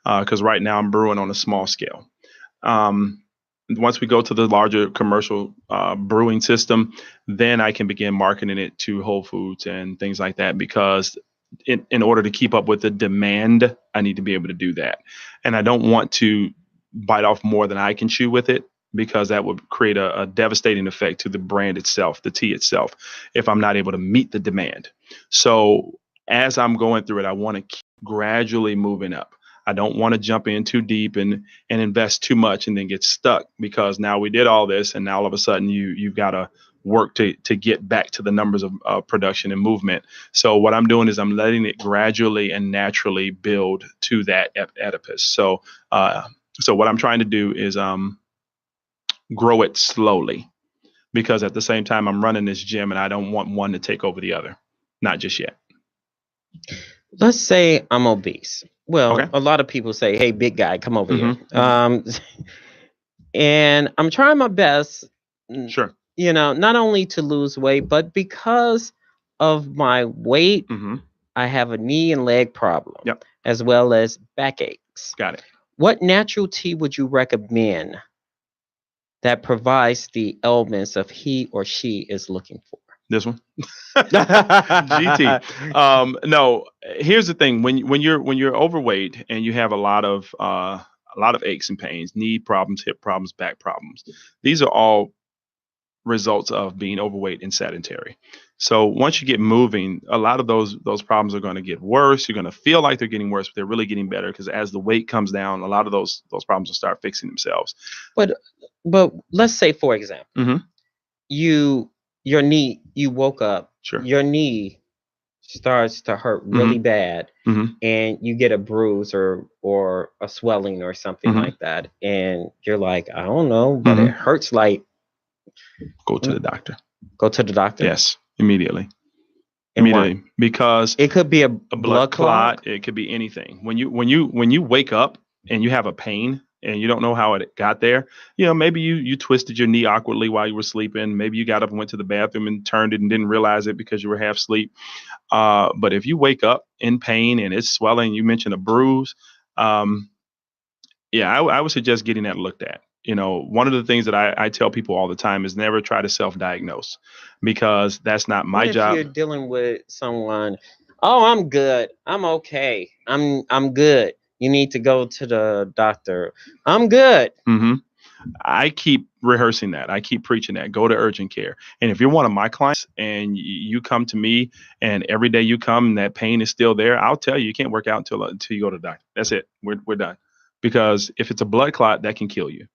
Because right now I'm brewing on a small scale. Um, Once we go to the larger commercial brewing system, then I can begin marketing it to Whole Foods and things like that. Because in order to keep up with the demand, I need to be able to do that. And I don't want to bite off more than I can chew with it, because that would create a devastating effect to the brand itself, the tea itself, if I'm not able to meet the demand. So as I'm going through it, I want to keep gradually moving up. I don't want to jump in too deep and invest too much and then get stuck, because now we did all this and now all of a sudden you've got to work to get back to the numbers of production and movement. So what I'm doing is I'm letting it gradually and naturally build to that edifice. So what I'm trying to do is grow it slowly, because at the same time I'm running this gym and I don't want one to take over the other. Not just yet. Let's say I'm obese. Well, Okay. a lot of people say, "Hey, big guy, come over here." Mm-hmm. Mm-hmm. And I'm trying my best, n- Sure. not only to lose weight, but because of my weight, Mm-hmm. I have a knee and leg problem, Yep. as well as backaches. Got it. What natural tea would you recommend that provides the elements of he or she is looking for? This one. GT. No, here's the thing. When you're overweight and you have a lot of aches and pains, knee problems, hip problems, back problems, these are all results of being overweight and sedentary. So once you get moving, a lot of those problems are going to get worse. You're going to feel like they're getting worse, but they're really getting better, because as the weight comes down, a lot of those problems will start fixing themselves. but but let's say, for example, Hmm. you your knee, you woke up, Sure. your knee starts to hurt really Hmm. bad, Hmm. and you get a bruise or a swelling or something Hmm. like that, and you're like, I don't know, but it Hmm. hurts like go to the doctor. Go to the doctor? Yes, immediately. And why? Immediately, because It could be a a blood clot. it could be anything. When you wake up and you have a pain and you don't know how it got there, maybe you twisted your knee awkwardly while you were sleeping. Maybe you got up and went to the bathroom and turned it and didn't realize it because you were half asleep. But if you wake up in pain and it's swelling, you mentioned a bruise. Um, yeah, I would suggest getting that looked at. One of the things that I tell people all the time is never try to self-diagnose, because that's not What my if job. you're dealing with someone, oh, I'm good. I'm okay. I'm good. You need to go to the doctor. I'm good. hmm I keep rehearsing that. I keep preaching that. Go to urgent care. And if you're one of my clients and you come to me and every day you come and that pain is still there, I'll tell you can't work out until you go to the doctor. That's it. We're done. Because if it's a blood clot, that can kill you.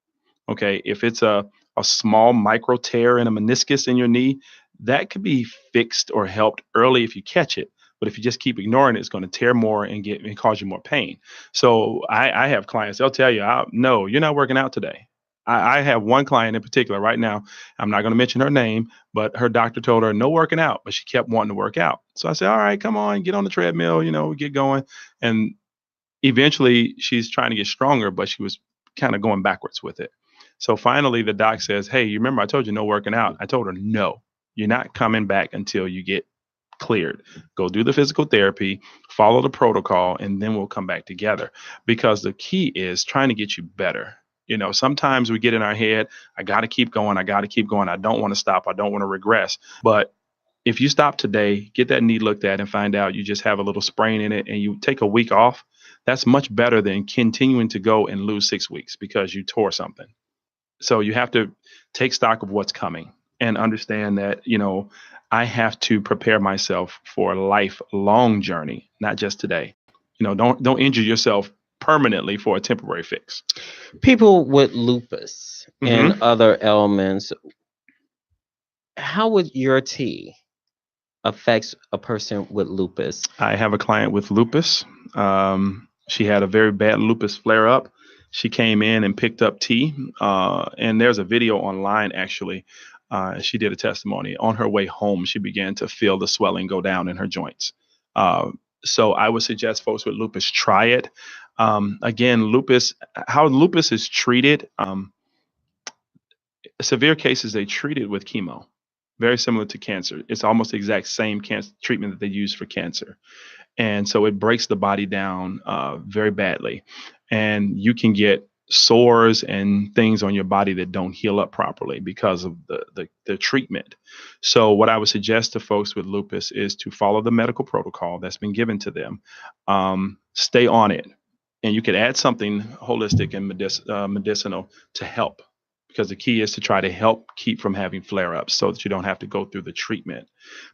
Okay. If it's a small micro tear in a meniscus in your knee, that could be fixed or helped early if you catch it. But if you just keep ignoring it, it's going to tear more and cause you more pain. So I have clients, they'll tell you, no, you're not working out today. I have one client in particular right now. I'm not going to mention her name, but her doctor told her no working out, but she kept wanting to work out. So I said, all right, come on, get on the treadmill, get going. And eventually she's trying to get stronger, but she was kind of going backwards with it. So finally the doc says, hey, you remember I told you no working out? I told her, no, you're not coming back until you get cleared. Go do the physical therapy, follow the protocol, and then we'll come back together. Because the key is trying to get you better. Sometimes we get in our head, I got to keep going. I got to keep going. I don't want to stop. I don't want to regress. But if you stop today, get that knee looked at and find out you just have a little sprain in it and you take a week off, that's much better than continuing to go and lose 6 weeks because you tore something. So you have to take stock of what's coming and understand that, I have to prepare myself for a lifelong journey, not just today. Don't injure yourself permanently for a temporary fix. People with lupus and hmm other ailments, how would your tea affects a person with lupus? I have a client with lupus. She had a very bad lupus flare up. She came in and picked up tea. And there's a video online, actually. She did a testimony. On her way home, she began to feel the swelling go down in her joints. Uh, so I would suggest folks with lupus try it. Again, how lupus is treated, severe cases, they treat it with chemo, very similar to cancer. It's almost the exact same cancer treatment that they use for cancer. And so it breaks the body down very badly. And you can get sores and things on your body that don't heal up properly because of the treatment. So what I would suggest to folks with lupus is to follow the medical protocol that's been given to them. Stay on it. And you could add something holistic and medicinal to help, because the key is to try to help keep from having flare-ups so that you don't have to go through the treatment,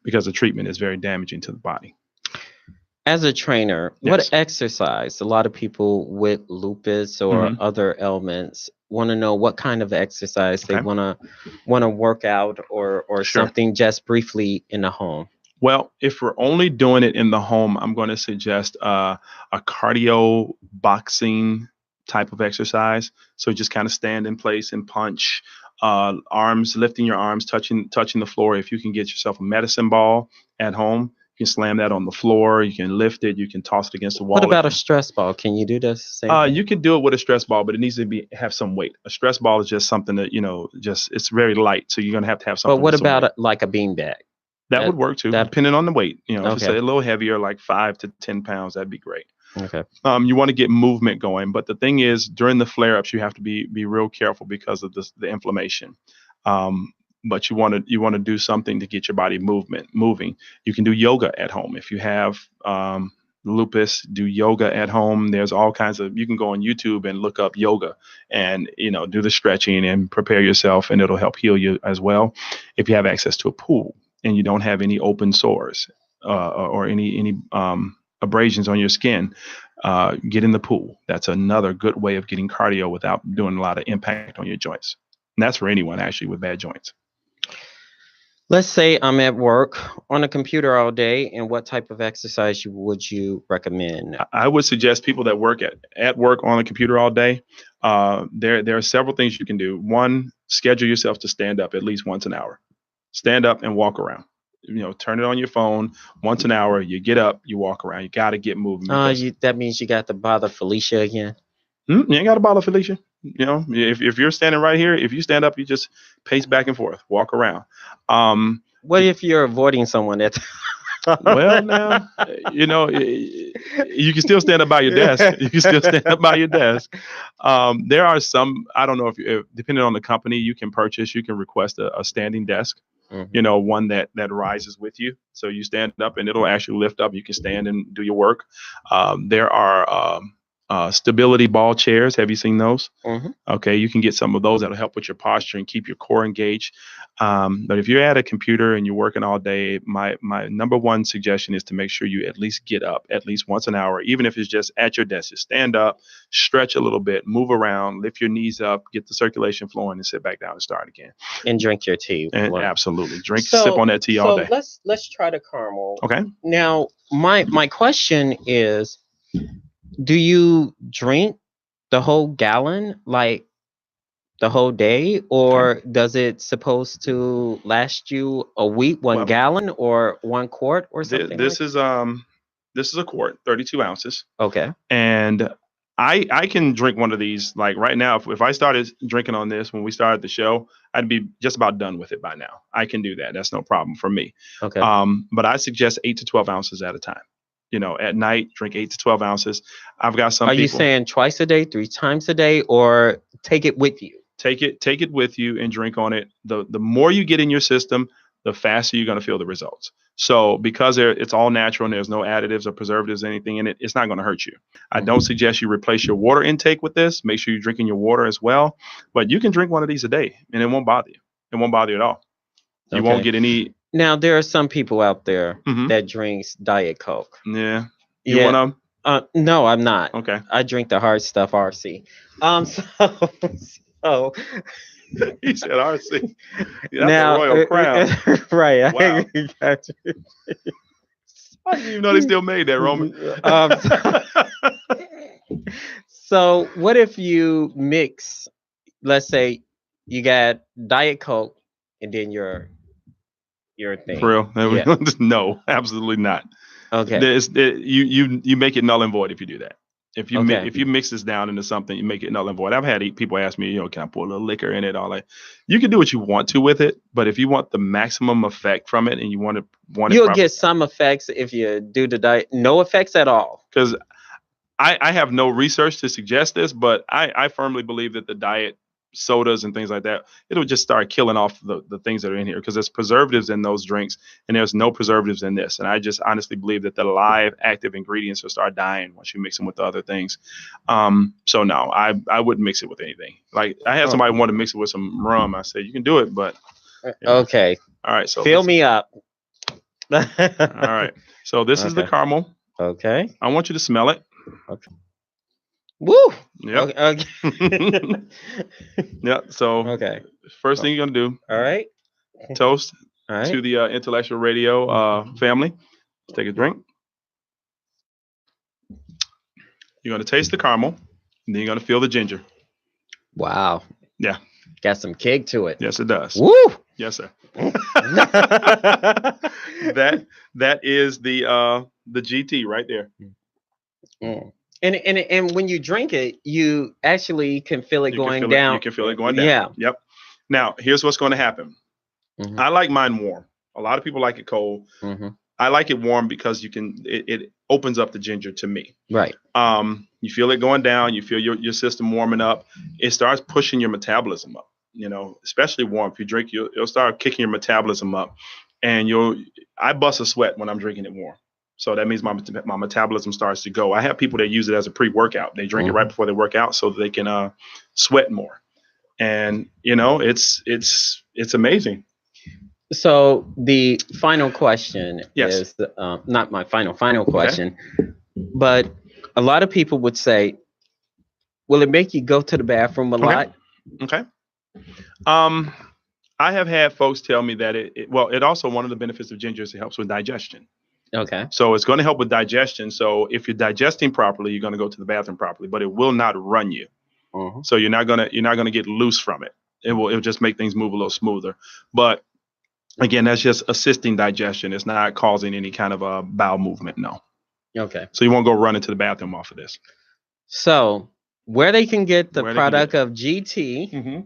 because the treatment is very damaging to the body. As a trainer, Yes. what exercise? A lot of people with lupus or other ailments want to know what kind of exercise they Okay. want to work out or Sure. something just briefly in the home. Well, if we're only doing it in the home, I'm going to suggest a cardio boxing type of exercise. So just kind of stand in place and punch, lifting your arms, touching the floor. If you can get yourself a medicine ball at home, you can slam that on the floor. You can lift it. You can toss it against the wall. What about a stress ball? Can you do the same thing? You can do it with a stress ball, but it needs to have some weight. A stress ball is just something that, it's very light. So you're going to have something. But what with some weight. about like a beanbag? That would work too, depending on the weight. If it's Okay. a little heavier, like 5 to 10 pounds, that'd be great. Okay. You want to get movement going, but the thing is, during the flare-ups, you have to be real careful because of the inflammation. But you want to do something to get your body moving. You can do yoga at home if you have lupus. Do yoga at home. There's all kinds of. You can go on YouTube and look up yoga, and do the stretching and prepare yourself, and it'll help heal you as well. If you have access to a pool and you don't have any open sores or any abrasions on your skin, get in the pool. That's another good way of getting cardio without doing a lot of impact on your joints. And that's for anyone actually with bad joints. Let's say I'm at work on a computer all day, and what type of exercise would you recommend? I would suggest people that work at work on a computer all day, There are several things you can do. One, schedule yourself to stand up at least once an hour. Stand up and walk around. Turn it on your phone once an hour. You get up, you walk around. You got to get moving. That means you got to bother Felicia again. You ain't got to bother Felicia. If you're standing right here, if you stand up, you just pace back and forth, walk around. What if you're avoiding someone that's well, now, you can still stand up by your desk. You can still stand up by your desk. There are some, I don't know if depending on the company, you can request a standing desk, one that rises with you. So you stand up and it'll actually lift up. You can stand and do your work. There are stability ball chairs. Have you seen those? Mm-hmm. Okay, you can get some of those that'll help with your posture and keep your core engaged. But if you're at a computer and you're working all day, my number one suggestion is to make sure you at least get up at least once an hour, even if it's just at your desk. Just stand up, stretch a little bit, move around, lift your knees up, get the circulation flowing, and sit back down and start again. And drink your tea. And absolutely, sip on that tea all day. Let's try the caramel. Okay. Now, my question is, do you drink the whole gallon, like the whole day, or does it supposed to last you a week, one gallon or 1 quart or something? This is a quart, 32 ounces. Okay. And I can drink one of these like right now. If I started drinking on this when we started the show, I'd be just about done with it by now. I can do that. That's no problem for me. Okay. But I suggest 8 to 12 ounces at a time. At night, drink 8 to 12 ounces. I've got some people. Are you saying twice a day, 3 times a day, or take it with you? Take it with you and drink on it. The more you get in your system, the faster you're going to feel the results. So because it's all natural and there's no additives or preservatives, anything in it, it's not going to hurt you. I don't suggest you replace your water intake with this. Make sure you're drinking your water as well. But you can drink one of these a day and it won't bother you. It won't bother you at all. You won't get any. Now, there are some people out there that drinks Diet Coke. Yeah. You want to? No, I'm not. Okay. I drink the hard stuff, RC. So he said RC. That's a Royal Crown. Right. Wow. I didn't even know they still made that, Roman. So what if you mix, let's say you got Diet Coke and then your thing? For real? No, absolutely not. Okay. You make it null and void if you do that. If you mix this down into something, you make it null and void. I've had people ask me, can I put a little liquor in it? All that. You can do what you want to with it, but if you want the maximum effect from it and you want you'll get some effects if you do the diet. No effects at all. Because I have no research to suggest this, but I firmly believe that the diet sodas and things like that, it'll just start killing off the things that are in here because there's preservatives in those drinks and there's no preservatives in this. And I just honestly believe that the live active ingredients will start dying once you mix them with the other things. So no, I wouldn't mix it with anything. Like I had somebody want to mix it with some rum. I said, you can do it, but okay. All right. So fill me up. All right. So this is the caramel. Okay. I want you to smell it. Okay. Woo! Yep. Okay. Yeah. So first thing you're gonna do. All right. Toast all right. to the Intellectual Radio family. Take a drink. You're gonna taste the caramel, and then you're gonna feel the ginger. Wow. Yeah. Got some kick to it. Yes, it does. Woo! Yes, sir. that is the GT right there. Mm. And when you drink it, you actually can feel it going down. You can feel it going down. Yeah. Yep. Now, here's what's going to happen. Mm-hmm. I like mine warm. A lot of people like it cold. Mm-hmm. I like it warm because it opens up the ginger to me. Right. You feel it going down. You feel your system warming up. It starts pushing your metabolism up. Especially warm. If you drink, you'll start kicking your metabolism up, and I bust a sweat when I'm drinking it warm. So that means my metabolism starts to go. I have people that use it as a pre-workout. They drink it right before they work out so that they can sweat more. And it's amazing. So the final question is not my final question, but a lot of people would say, will it make you go to the bathroom a lot? Okay. I have had folks tell me that it also, one of the benefits of ginger is it helps with digestion. Okay. So it's going to help with digestion. So if you're digesting properly, you're going to go to the bathroom properly, but it will not run you. So you're not gonna get loose from it. It'll just make things move a little smoother. But again, that's just assisting digestion. It's not causing any kind of a bowel movement. No. Okay. So you won't go run into the bathroom off of this. So where they can get the Where they can product get of GT Mm-hmm.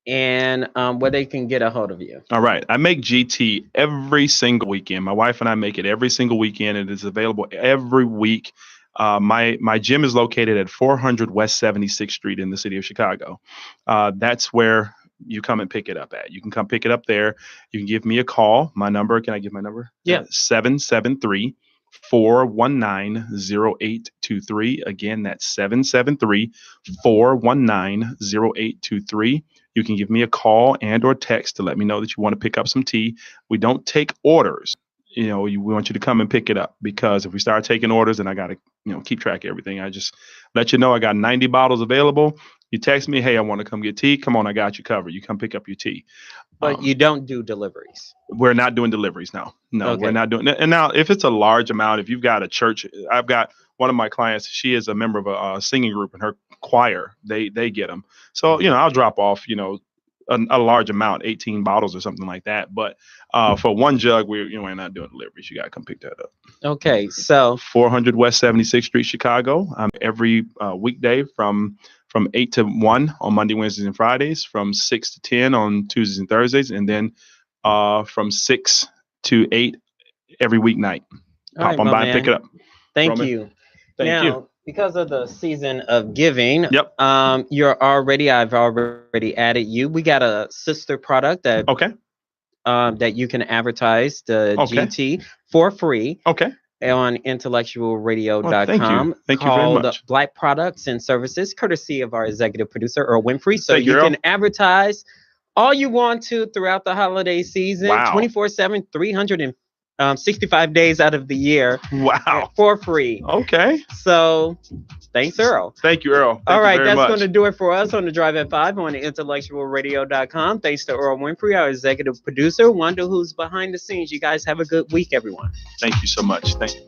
and where they can get a hold of you. All right. I make GT every single weekend. My wife and I make it every single weekend. It is available every week. My gym is located at 400 West 76th Street in the city of Chicago. That's where you come and pick it up at. You can come pick it up there. You can give me a call. My number, can I give my number? Yeah. 773-419-0823. Again, that's 773-419-0823. You can give me a call and or text to let me know that you want to pick up some tea. We don't take orders. We want you to come and pick it up, because if we start taking orders, then I got to, keep track of everything. I just let you know I got 90 bottles available. You text me, hey, I want to come get tea. Come on, I got you covered. You come pick up your tea. But you don't do deliveries. We're not doing deliveries now. No, Okay. We're not doing it. And now, if it's a large amount, if you've got a church, I've got one of my clients. She is a member of a singing group, and her choir, they get them. So I'll drop off a large amount, 18 bottles or something like that. But for one jug, we're not doing deliveries. You got to come pick that up. Okay, so 400 West 76th Street, Chicago. I'm every weekday from 8 to 1 on Monday, Wednesdays, and Fridays, from 6 to 10 on Tuesdays and Thursdays, and then from 6 to 8 every weeknight. all right, Pop on my by and man. pick it up. Thank Roman, you. Thank now, you. because of the season of giving, Yep. I've already added you. We got a sister product that Okay. that you can advertise, the Okay. GT, for free Okay. on IntellectualRadio.com. Well, thank you. Thank you very called much. Black Products and Services, courtesy of our executive producer, Earl Winfrey. So Thank you, you Earl. can advertise all you want to throughout the holiday season, Wow. 24/7, 365 days out of the year Wow. for free. Okay. So thanks, Earl. Thank you, Earl. Thank All you right, very that's much. going to do it for us on the Drive at 5 on IntellectualRadio.com. Thanks to Earl Winfrey, our executive producer, Wanda, who's behind the scenes. You guys have a good week, everyone. Thank you so much. Thank you.